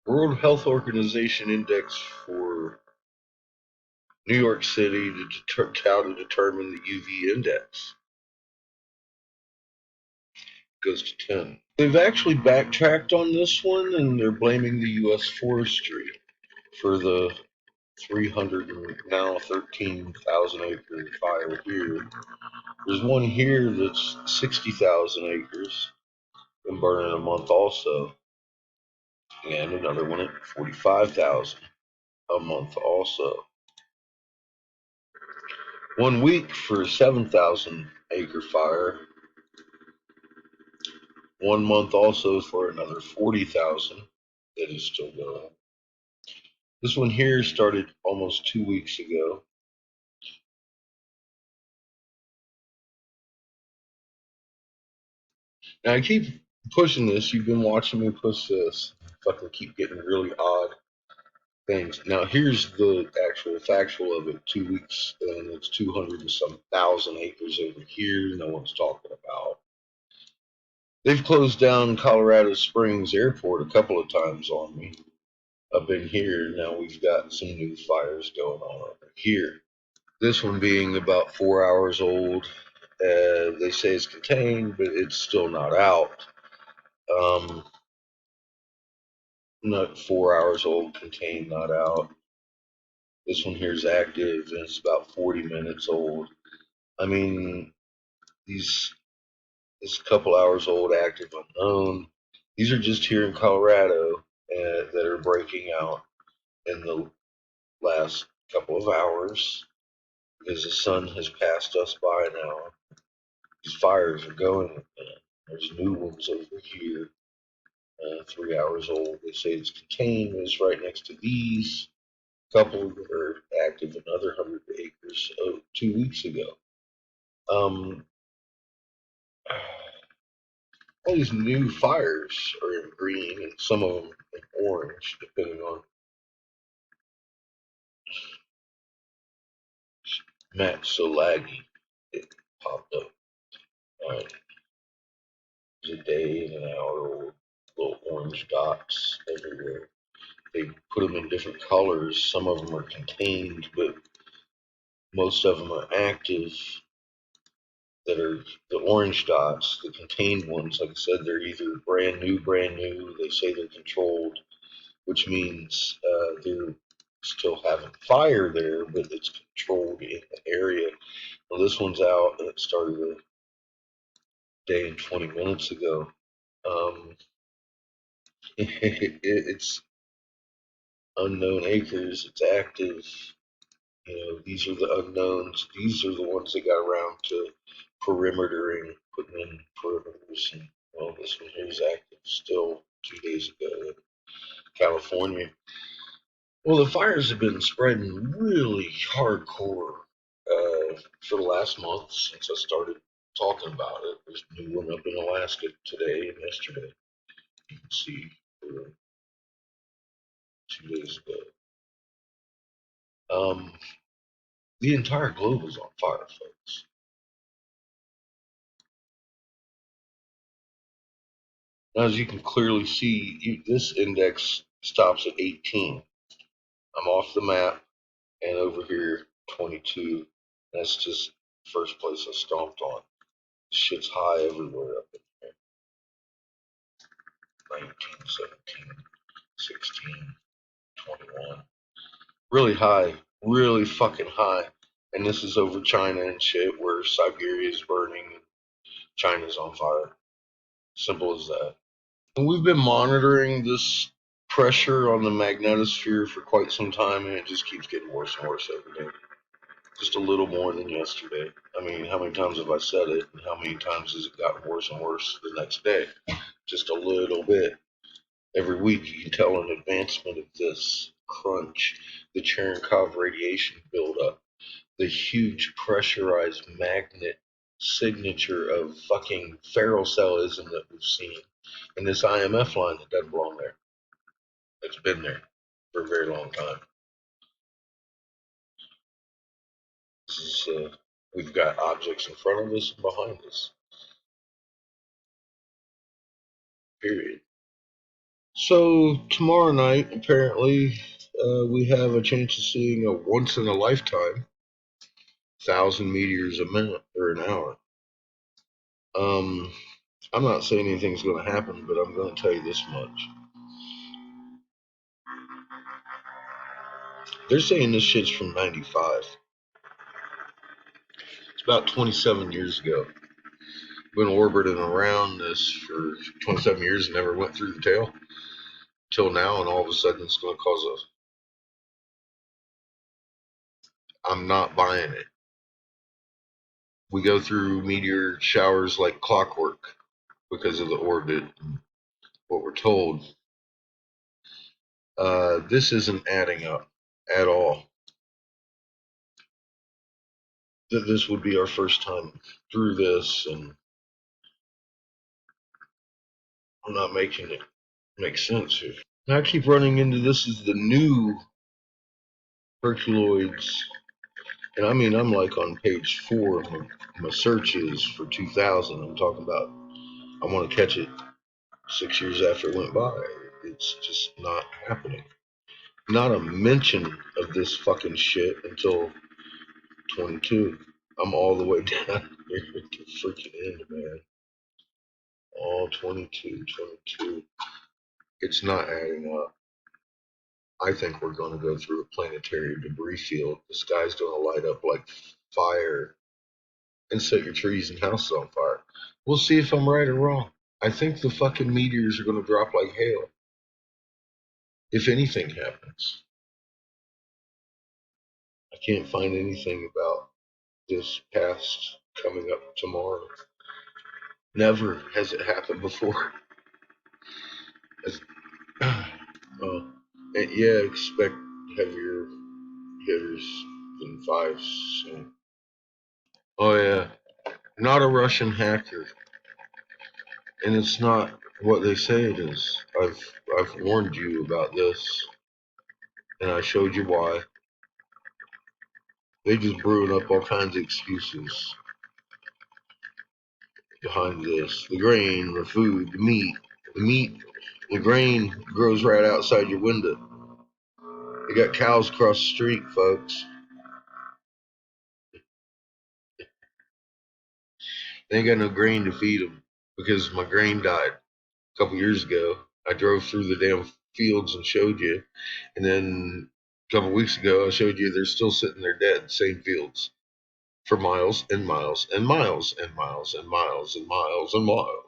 World Health Organization index for New York City how to determine the UV index goes to 10. They've actually backtracked on this one, and they're blaming the U.S. forestry for the 300 and now 13,000 acre fire here. There's one here that's 60,000 acres and burning a month also, and another one at 45,000 a month also. 1 week for a 7,000 acre fire. 1 month also for another 40,000 that is still going. This one here started almost 2 weeks ago. Now I keep pushing this. You've been watching me push this. Fucking keep getting really odd things. Now here's the actual factual of it. 2 weeks and it's 200 and some thousand acres over here. No one's talking about. They've closed down Colorado Springs Airport a couple of times on me. Up in here now we've got some new fires going on over here. This one being about 4 hours old. They say it's contained, but it's still not out. Um, Not 4 hours old, contained, not out. This one here is active and it's about 40 minutes old. I mean, these this couple hours old, active, unknown. These are just here in Colorado that are breaking out in the last couple of hours because the sun has passed us by now. These fires are going again. There's new ones over here, 3 hours old. They say it's contained. It's right next to these couple that are active another 100 acres 2 weeks ago. Um, all these new fires are in green and some of them in orange, depending on Matt so laggy. It popped up. Alright, it's a day and an hour old, little orange dots everywhere. They put them in different colors. Some of them are contained, but most of them are active. That are the orange dots, the contained ones. Like I said, they're either brand new, brand new. They say they're controlled, which means they're still having fire there, but it's controlled in the area. Well, this one's out, and it started a day and 20 minutes ago. Um, it's unknown acres. It's active. These are the unknowns. These are the ones that got around to perimetering, putting in perimeters. And, well, this one here is active still 2 days ago in California. Well, the fires have been spreading really hardcore for the last month since I started talking about it. There's a new one up in Alaska today and yesterday. You can see 2 days ago. The entire globe is on fire, folks. Now, as you can clearly see, this index stops at 18. I'm off the map, and over here, 22. That's just the first place I stomped on. Shit's high everywhere up in here. 19, 17, 16, 21. Really high, really fucking high. And this is over China and shit, where Siberia is burning and China's on fire. Simple as that. And we've been monitoring this pressure on the magnetosphere for quite some time, and it just keeps getting worse and worse every day. Just a little more than yesterday. I mean, how many times have I said it, and how many times has it gotten worse and worse the next day? Just a little bit. Every week you can tell an advancement of this crunch, the Cherenkov radiation buildup, the huge pressurized magnet signature of fucking ferrocellism that we've seen, and this IMF line that doesn't belong there. It's been there for a very long time. This is we've got objects in front of us and behind us. Period. So tomorrow night, apparently, we have a chance of seeing a once in a lifetime 1,000 meteors a minute or an hour. Um, I'm not saying anything's going to happen, but I'm going to tell you this much. They're saying this shit's from '95. It's about 27 years ago. Been orbiting around this for 27 years and never went through the tail till now, and all of a sudden it's going to cause a. I'm not buying it. We go through meteor showers like clockwork because of the orbit and what we're told. This isn't adding up at all. That this would be our first time through this, and I'm not making it make sense here. I keep running into this as the new Herculoids, and I mean I'm like on page 4 of my searches for 2000. I'm talking about I want to catch it 6 years after it went by. It's just not happening. Not a mention of this fucking shit until 22. I'm all the way down here at the freaking end, man. All 22, 22. It's not adding up. I think we're going to go through a planetary debris field. The sky's going to light up like fire and set your trees and houses on fire. We'll see if I'm right or wrong. I think the fucking meteors are going to drop like hail. If anything happens. I can't find anything about this past coming up tomorrow. Never has it happened before. As, yeah, expect heavier hitters than fives. So. Oh yeah, not a Russian hacker, and it's not what they say it is. I've warned you about this, and I showed you why. They just brewing up all kinds of excuses behind this. The grain, the food, the meat, the grain grows right outside your window. They got cows across the street, folks. They ain't got no grain to feed them because my grain died a couple years ago. I drove through the damn fields and showed you, and then a couple weeks ago I showed you they're still sitting there dead, same fields, for miles and miles and miles and miles and miles and miles and miles.